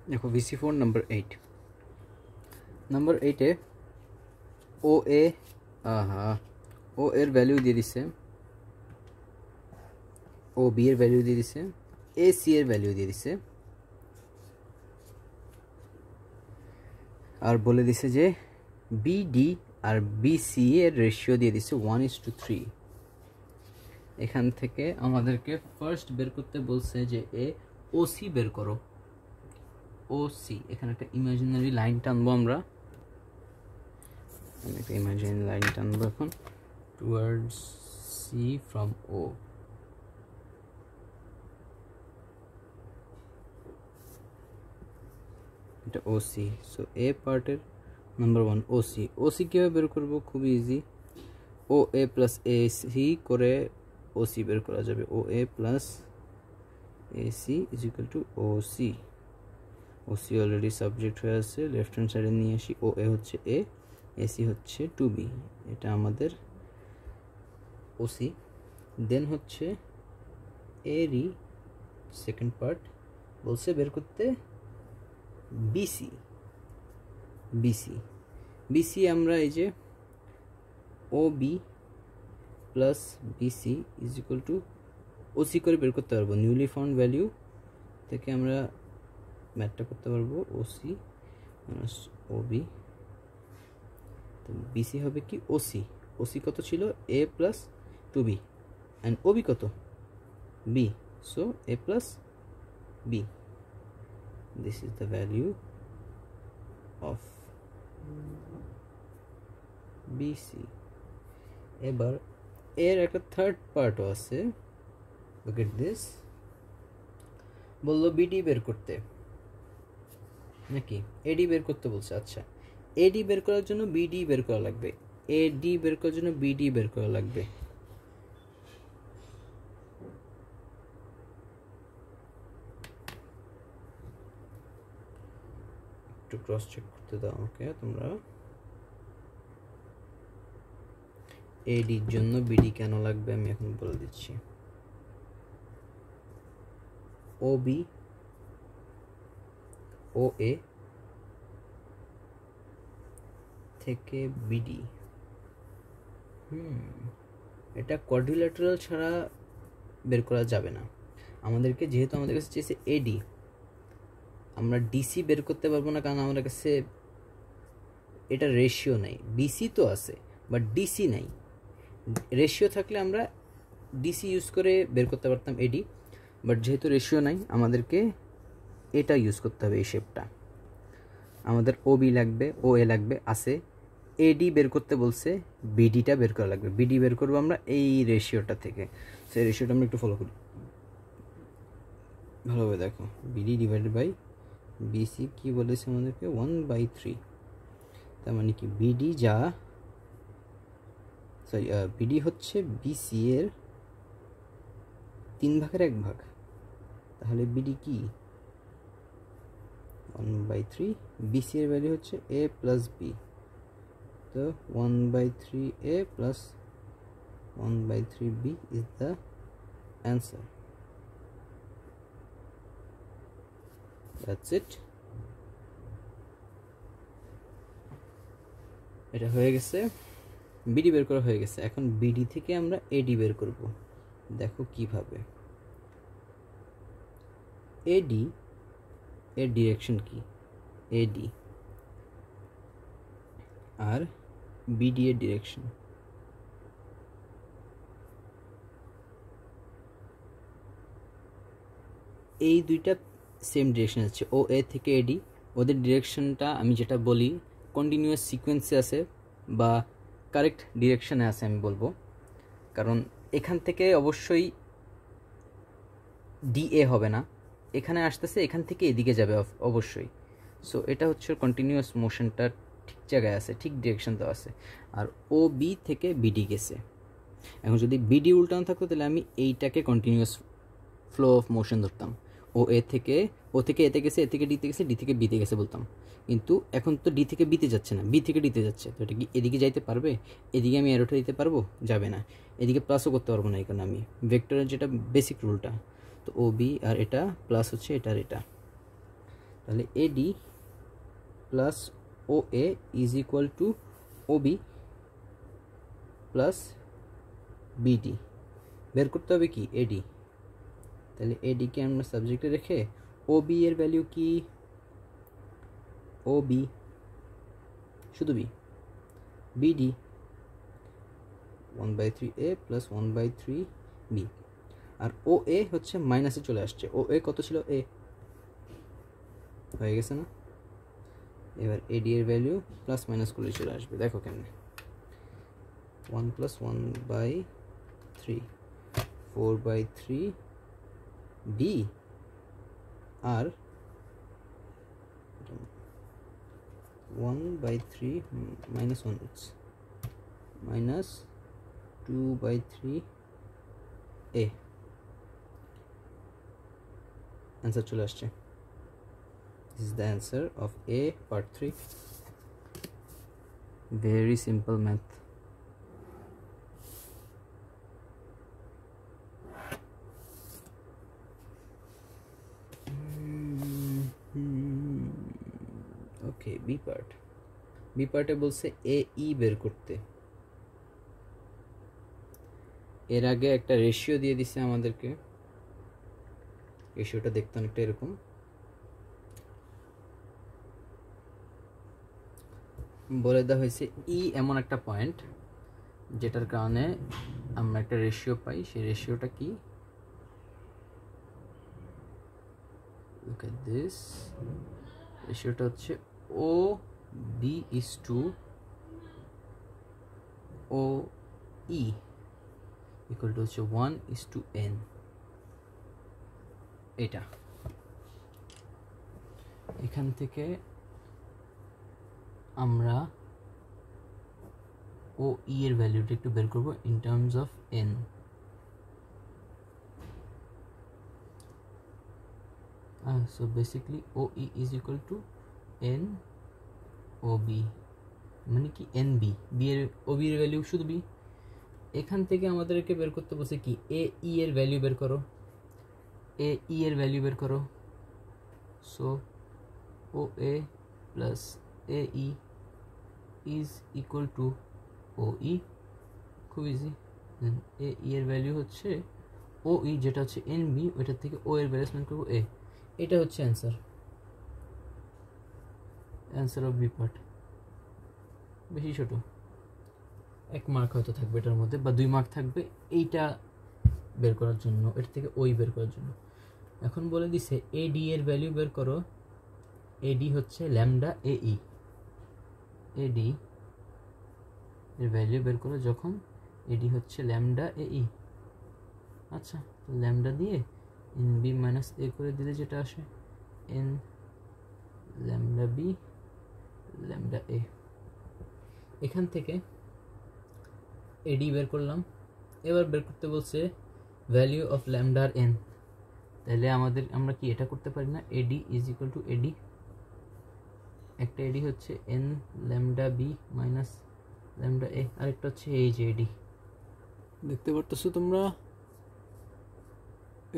देखो VC4 number 8 এ ও এ ও এর value দিয়ে দিছে, ও বি এর ভ্যালু দিয়ে দিছে, এ সি এর ভ্যালু দিয়ে দিছে, আর বলে দিছে যে বিডি আর বিসি এর রেশিও দিয়ে দিছে 1:3। এখান থেকে আমাদেরকে ফার্স্ট বের করতে বলছে যে এ ওসি বের করো। ওসি, এখানে একটা ইমাজিনারি লাইন টানবো আমরা, একটা ইমাজিনারি লাইন টানবো এখন টুয়ার্ডস সি ফ্রম ও। এটা ওসি। সো এ পার্টের নাম্বার 1 ওসি। ওসি কীভাবে বের করবো? খুব easy, O A plus A C করে ওসি বের করা যাবে। O A plus A C is equal to O C. OC already subject হয়ে আছে, লেফট হ্যান্ড সাইডে নিয়ে আসি। ও এ হচ্ছে এ, এসি হচ্ছে 2b, এটা আমাদের ওসি। দেন হচ্ছে এরই সেকেন্ড পার্ট বলছে বের করতে বিসি। বিসি বিসি আমরা এই যে O B plus BC is equal to OC করে বের করতে পারবো। নিউলি ফাউন্ড ভ্যালু থেকে আমরা ম্যাথটা করতে পারবো ওসি মাইনাস ওবি। তো বিসি হবে কি ওসি। ওসি কত ছিল? A plus 2b and OB কত? B. So A plus B, this is the value of BC. এবার এর একটা থার্ড পার্টও আছে, লুক এট দিস। বললো বিডি বের করতে, নাকি এডি বের করতে বলছে। আচ্ছা, এডি বের করার জন্য বিডি বের করা লাগবে, এডি বের করার জন্য বিডি বের করা লাগবে। একটু ক্রস চেক করতে দাও আমাকে তোমরা। এডির জন্য বিডি কেন লাগবে আমি এখন বলে দিচ্ছি। ও বি ও এ থেকে বিডি, এটা কোয়াড্রিল্যাটারাল ছাড়া বের করা যাবে না আমাদেরকে, যেহেতু আমাদের কাছে চেয়েছে এডি। আমরা ডিসি বের করতে পারবো না, কারণ আমাদের কাছে এটা রেশিও নাই। বিসি তো আছে বাট ডিসি নাই। রেশিও থাকলে আমরা ডিসি ইউজ করে বের করতে পারতাম এডি, বাট যেহেতু রেশিও নাই আমাদেরকে এটা ইউজ করতে হবে। এই শেপটা আমাদের ও বি লাগবে, ও এ লাগবে, আছে। এডি বের করতে বলছে, বিডিটা বের করা লাগবে। বিডি বের করবো আমরা এই রেশিওটা থেকে। সেই রেশিওটা আমরা একটু ফলো করি, ভালোভাবে দেখো। বিডি ডিভাইডেড বাই বিসি কি বলেছে আমাদেরকে? 1/3। তার মানে কি বিডি যা, সরি, বিডি হচ্ছে বিসি এর 3 ভাগের 1 ভাগ। তাহলে বিডি কি? 1/3। বিসি এর ভ্যালু হচ্ছে এ প্লাস বি, তো 1/3 A plus 1/3 B is the answer. That's it. এটা হয়ে গেছে, বিডি বের করা হয়ে গেছে। এখন বিডি থেকে আমরা এডি বের করব। দেখো কিভাবে। এডি এর ডিরেকশন কি? এডি আর বিডি এর ডিরেকশন এই দুইটা সেম ডিরেকশন আছে। ও এ থেকে এডি, ওদের ডিরেকশনটা আমি যেটা বলি কন্টিনিউয়াস সিকোয়েন্সে আছে বা কারেক্ট ডিরেকশনে আছে আমি বলবো, কারণ এখান থেকে অবশ্যই ডিএ হবে না, এখানে আসতেছে, এখান থেকে এদিকে যাবে অবশ্যই। সো এটা হচ্ছে কন্টিনিউয়াস মোশনটা ঠিক জায়গায় আছে, ঠিক ডিরেকশন দেওয়া আছে। আর ও বি থেকে বিডি গেছে। এখন যদি বিডি উল্টানো থাকতো তাহলে আমি এইটাকে কন্টিনিউয়াস ফ্লো অফ মোশন ধরতাম। ও থেকে এতে গেছে, এ থেকে ডিতে গেছে, ডি থেকে বিতে গেছে বলতাম। কিন্তু এখন তো ডি থেকে বিতে যাচ্ছে না, বি থেকে ডিতে যাচ্ছে। তো এটা কি এদিকে যাইতে পারবে? এদিকে আমি অ্যারোটা দিতে পারবো? যাবে না। এদিকে প্লাসও করতে পারবো না, এখানে আমি ভেক্টরের যেটা বেসিক রুলটা। তো ও বি আর এটা প্লাস হচ্ছে এটা আর এটা। তাহলে AD plus O A is equal to OB plus BD. বের করতে হবে কি এডি, তাহলে এডিকে আমরা সাবজেক্টে রেখে ওবি এর ভ্যালু কি, ওবি শুধু B, BD 1/3 A plus 1/3 B. আর ও এ হচ্ছে মাইনাসে চলে আসছে, ও এ কত ছিল এ, হয়ে গেছে না। এবার এডি এর ভ্যালু প্লাস মাইনাস করলে চলে আসবে, দেখো কেমনে 1 + 1/3 4/3 B R 1/3 minus 1 it's minus 2/3 a answer চলে আসছে। This is the answer of A part 3. Very simple math. Okay, B part. B পার্টে বলছে এ ই বের করতে। এর আগে একটা রেশিও দিয়ে দিছে আমাদেরকে, রেশিওটা দেখতে অনেকটা এরকম। বলে দেওয়া হয়েছে ই এমন একটা পয়েন্ট যেটার কারণে আমরা একটা রেশিও পাই, সেই রেশিওটা কি, look at this, রেশিওটা হচ্ছে O B is to O E equal to হচ্ছে 1:n। এটা এখান থেকে আমরা ও ই এর ভ্যালুটা একটু বের করব in terms of N. So basically O E is equal to N O B, মানে কি এন বি, বি এর ও বি এর ভ্যালু শুধু বি। এখান থেকে আমাদেরকে বের করতে বলছে কি এ ই এর ভ্যালু বের করো, এ ই এর ভ্যালু বের করো। So O A plus A E is equal to O E, খুব ইজি। দেন এ ই এর ভ্যালু হচ্ছে ও ই, যেটা হচ্ছে এন বি, ওইটার থেকে ও এর ব্যালেন্সমেন্ট করবো এ। এটা হচ্ছে answer, answer of B part. বেশি ছোট, 1 মার্ক হয়তো থাকবে এটার মধ্যে, বা 2 মার্ক থাকবে এইটা বের করার জন্য, এর থেকে ওই বের করার জন্য। এখন বলে দিছে এডি এর ভ্যালু বের করো, এডি হচ্ছে ল্যামডা এ ই, এডি এর ভ্যালু বের করো যখন এডি হচ্ছে ল্যামডা এ ই। আচ্ছা, ল্যামডা দিয়ে এন বি মাইনাস এ করে দিলে যেটা আসে N lambda B lambda A. এখান থেকে এডি বের করলাম, এবার বের করতে বলছে ভ্যালু অফ ল্যামডা আর এন। তাহলে আমরা কি এটা করতে পারি না, AD is equal to AD, একটা এডি হচ্ছে N lambda B minus lambda A, আরেকটা হচ্ছে এই যে এডি, দেখতে পারতেছো তোমরা,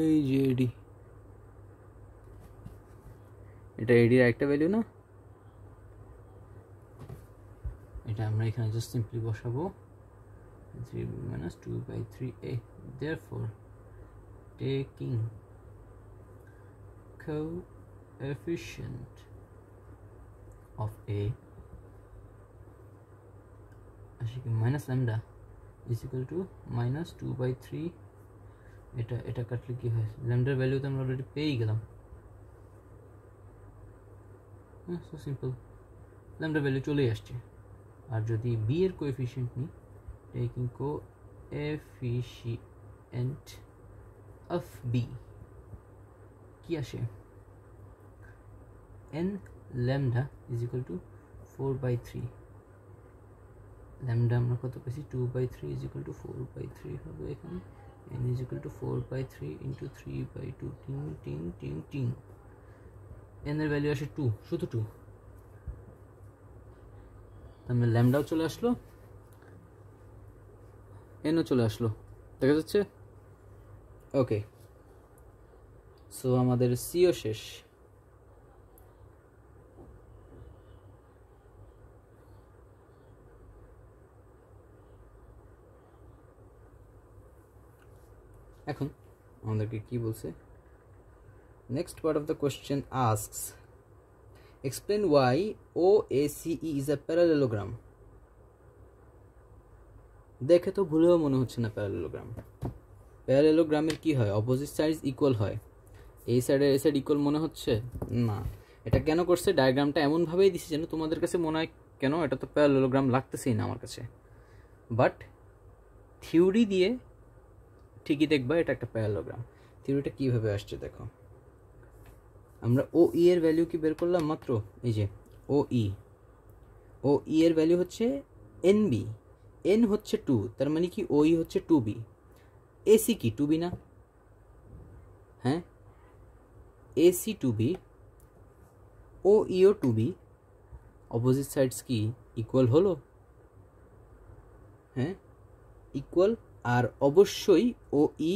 এই যে এডি, এটা এডির একটা ভ্যালু না, এটা আমরা এখানে জাস্ট সিম্পলি বসাবো 3b minus 2/3a. Therefore, taking coefficient of a minus lambda is equal to minus 2/3. এটা কাটলে কি হয়, ল্যামডার ভ্যালু তো আমরা অলরেডি পেয়ে গেলাম। সো সিম্পল, ল্যামডার ভ্যালু চলেই আসছে। আর যদি বি এর কোএফিসিয়েন্ট নিই, taking coefficient of b কি আসে, n lambda is equal to 4/3, lambda আমরা কত পেয়েছি 2/3 is equal to 4/3 হবে এখানে, n is equal to 4/3 into 3/2, টিং n এর ভ্যালু আসে 2, শুধু 2, তাহলে ল্যামডাও চলে আসলো, এনও চলে আসলো, দেখা যাচ্ছে। ওকে, সো আমাদের সিও শেষ। এখন আমাদেরকে কি বলছে, next part of the question asks explain why OACE is a parallelogram. দেখে তো ভুলেও মনে হচ্ছে না প্যারালেলোগ্রাম। প্যারালেলোগ্রামের কি হয়, অপোজিট সাইড ইকুয়াল হয়। এই সাইডে এই সাইড ইকুয়াল মনে হচ্ছে না। এটা কেন করছে, ডায়াগ্রামটা এমনভাবেই দিছে যেন তোমাদের কাছে মনে হয় কেন এটা তো প্যারালেলোগ্রাম লাগতেছেই না আমার কাছে, বাট থিওরি দিয়ে ঠিকই দেখবা এটা একটা প্যারালেলোগ্রাম। থিওরিটা কীভাবে আসছে দেখো, আমরা OE এর ভ্যালু কি বের করলাম মাত্র, এই যে OE এর ভ্যালু হচ্ছে NB, N হচ্ছে 2, তার মানে কি OE হচ্ছে 2B। AC কি 2B না? হ্যাঁ, AC 2B, OEও 2B, opposite sides কি ইকুয়াল হলো? হ্যাঁ ইকুয়াল। আর অবশ্যই OE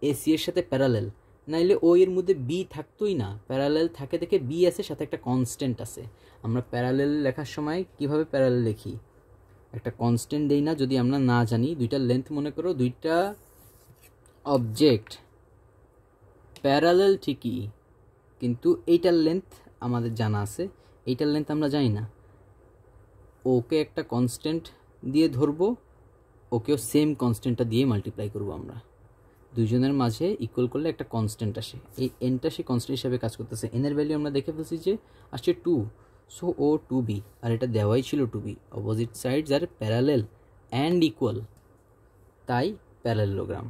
AC এর সাথে প্যারালেল, নাইলে O এর মধ্যে B থাকতোই না। প্যারালেল থাকে দেখে B আছে, সাথে একটা কনস্ট্যান্ট আছে। আমরা প্যারালেল লেখার সময় কিভাবে প্যারালেল লিখি, একটা কনস্ট্যান্ট দেই না যদি আমরা না জানি। দুইটা লেন্থ মনে করো, দুইটা অবজেক্ট প্যারালেল ঠিকই, কিন্তু এইটার লেন্থ আমাদের জানা আছে, এইটার লেন্থ আমরা জানি না। ওকে একটা কনস্ট্যান্ট দিয়ে ধরবো, ওকেও সেম কনস্ট্যান্টটা দিয়ে মাল্টিপ্লাই করবো আমরা। দুইজনের মাঝে ইকুয়াল করলে একটা কনস্ট্যান্ট আসে, এই এনটা সেই কনস্ট্যান্ট হিসাবে কাজ করতেছে। এনের ভ্যালু আমরা দেখে ফেলছি যে আসছে 2, সো ও 2B, আর এটা দেওয়াই ছিল 2B। অপোজিট সাইডস আর প্যারালেল অ্যান্ড ইকুয়াল, তাই প্যারালেলোগ্রাম।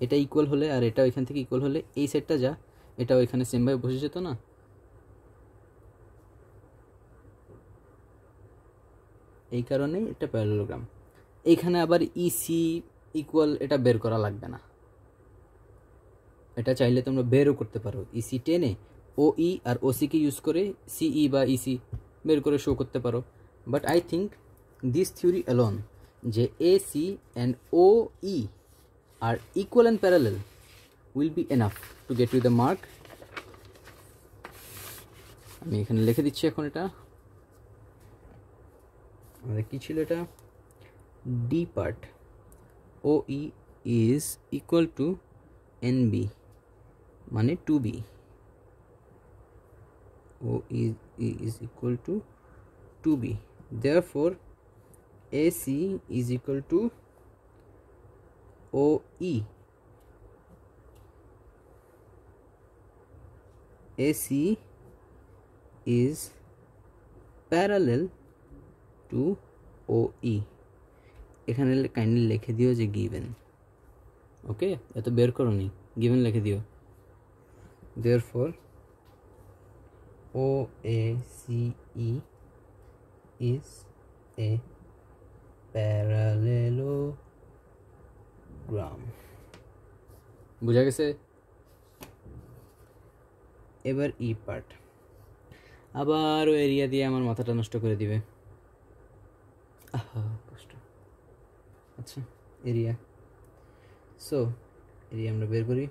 এটা ইকুয়াল হলে আর এটা ওইখান থেকে ইকুয়াল হলে এই সাইডটা যা, এটা ওইখানে সেমভাবে বসে যেত না। এই কারণেই এটা প্যারালেলোগ্রাম। এইখানে আবার EC ইকুয়াল এটা বের করা লাগবে না, এটা চাইলে তোমরা বেরও করতে পারো। EC টেনে OE আর OC কে ইউজ করে CE বা EC বের করে শো করতে পারো। But I think this theory alone, যে AC অ্যান্ড OE আর equal and parallel will be enough to get you the mark. আমি এখানে লিখে দিচ্ছি এখন। এটা আমাদের কী ছিল, এটা D part, OE is equal to NB মানে 2B, OE is equal to 2B, therefore AC is equal to OE, AC is parallel to OE। এখানে কাইন্ডলি লিখে দিও যে গিভেন। ওকে, এত বের করো নি, গিভেন লিখে দিও। therefore OACE is a parallelogram। বুঝা গেছে? এবার ই পার্ট, আবার ও এরিয়া দিয়ে আমার মাথাটা নষ্ট করে দিবে। কষ্ট। আচ্ছা, এরিয়া, সো এরিয়া আমরা বের করি।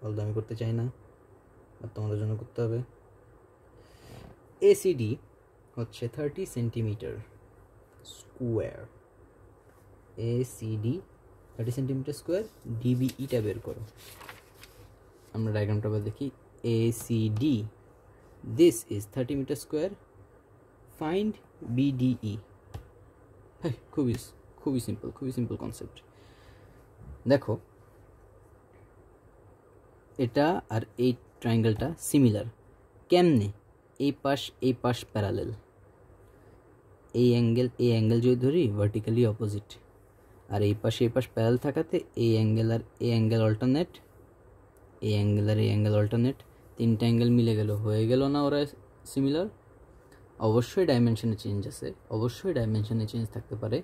অলদো আমি করতে চাই না, আর তোমাদের জন্য করতে হবে। ACD হচ্ছে 30 centimetre square. ACD 30 centimetre square, DBEটা বের করো। আমরা ডায়াগ্রামটা আবার দেখি। ACD, this is 30 metre square, find BDE। হ্যাঁ, খুবই সিম্পল কনসেপ্ট। দেখো, এটা আর এই ট্রায়াঙ্গেলটা সিমিলার। কেমনে? এই পাশ প্যারালেল, এই অ্যাঙ্গেল যদি ধরি ভার্টিক্যালি অপোজিট, আর এই পাশ প্যারাল থাকাতে এই অ্যাঙ্গেল আর এই অ্যাঙ্গেল অল্টারনেট, এই অ্যাঙ্গেল আর এই অ্যাঙ্গেল অল্টারনেট, তিনটা অ্যাঙ্গেল মিলে গেল, হয়ে গেল না ওরা সিমিলার? অবশ্যই ডাইমেনশনে চেঞ্জ আছে, অবশ্যই ডাইমেনশনে চেঞ্জ থাকতে পারে,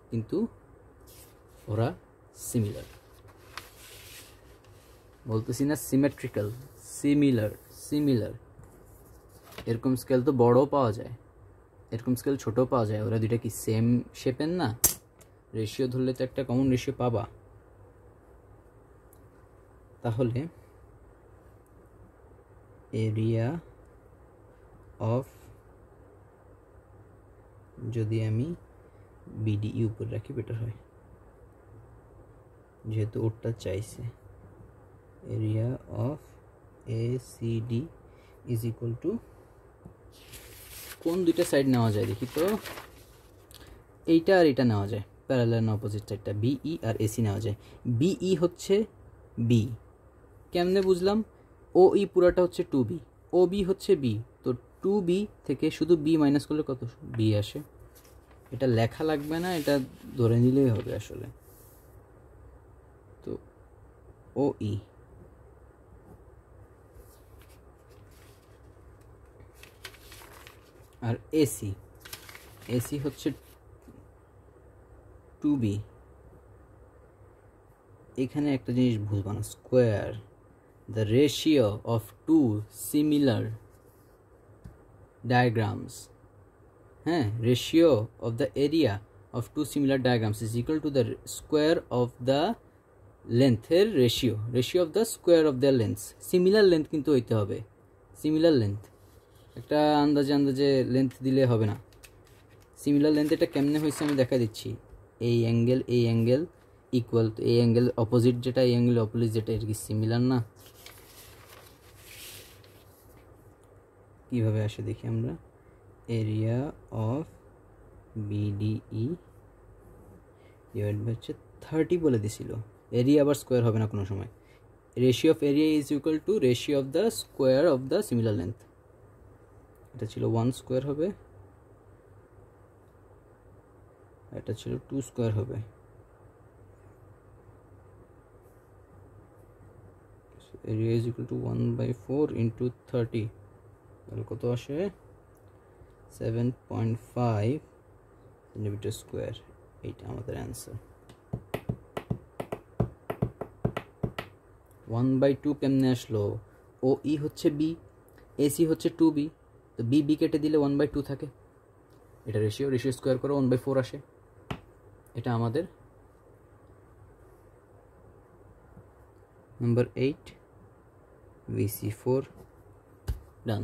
কিন্তু ওরা সিমিলার। বলতেছি না সিমেট্রিক্যাল, সিমিলার। এরকম স্কেল তো বড়ও পাওয়া যায়, এরকম স্কেল ছোটও পাওয়া যায়। ওরা দুইটা কি সেম শেপের না? রেশিও ধরলে তো একটা কমন রেশিও পাবা। তাহলে এরিয়া অফ, যদি আমি বিডিই উপরে রাখি বেটার হয়, যেহেতু ওটা চাইছে। Area of ACD is equal two, কোন দুইটা সাইড নেওয়া যায় দেখি তো, এইটা আর এটা নেওয়া যায়, প্যারালাল না অপোজিট সাইডটা, বিই আর এসি নেওয়া যায়। বিই হচ্ছে বি, কেমনে বুঝলাম? ও ই পুরাটা হচ্ছে 2b, ও বি হচ্ছে বি, তো 2b থেকে শুধু বি মাইনাস করলে কত? বি আসে। এটা লেখা লাগবে না, এটা ধরে নিলেই হবে আসলে। তো ও ই আর এসি, এসি হচ্ছে 2b। এখানে একটা জিনিস বুঝবা না, square the ratio of two similar diagrams, হ্যাঁ, ratio of the area of two similar diagrams is equal to the square of the length এর ratio of the square of their lengths। similar length কিন্তু হইতে হবে, similar length, একটা আন্দাজে length দিলে হবে না। similar length এটা কেমনে হয়েছে আমি দেখা দিচ্ছি। এই অ্যাঙ্গেল ইকুয়াল টু এই অ্যাঙ্গেল অপোজিট, যেটা এই অ্যাঙ্গেল অপোজিট যেটা, এর কি সিমিলার না? কিভাবে আসে দেখি আমরা। Area of BDE divide by হচ্ছে 30 বলে দিছিল। এরিয়া আবার স্কোয়ার হবে না কোনো সময়। Ratio of area is equal two ratio of the square of the similar length. এটা ছিল 1 স্কোয়ার হবে, এটা ছিল 2 স্কোয়ার হবে। Area is equal two 1/4 into 30, তাহলে কত আসে? 7.5 সেন্টিমিটার স্কোয়ার। এইটা আমাদের অ্যান্সার। 1/2 কেমনে আসলো? ও ই হচ্ছে বি, এসি হচ্ছে 2b, তো বি বি কেটে দিলে 1/2 থাকে। এটা রেশিও স্কোয়ার করে 1/4 আসে। এটা আমাদের নাম্বার 8 VC4 ডান।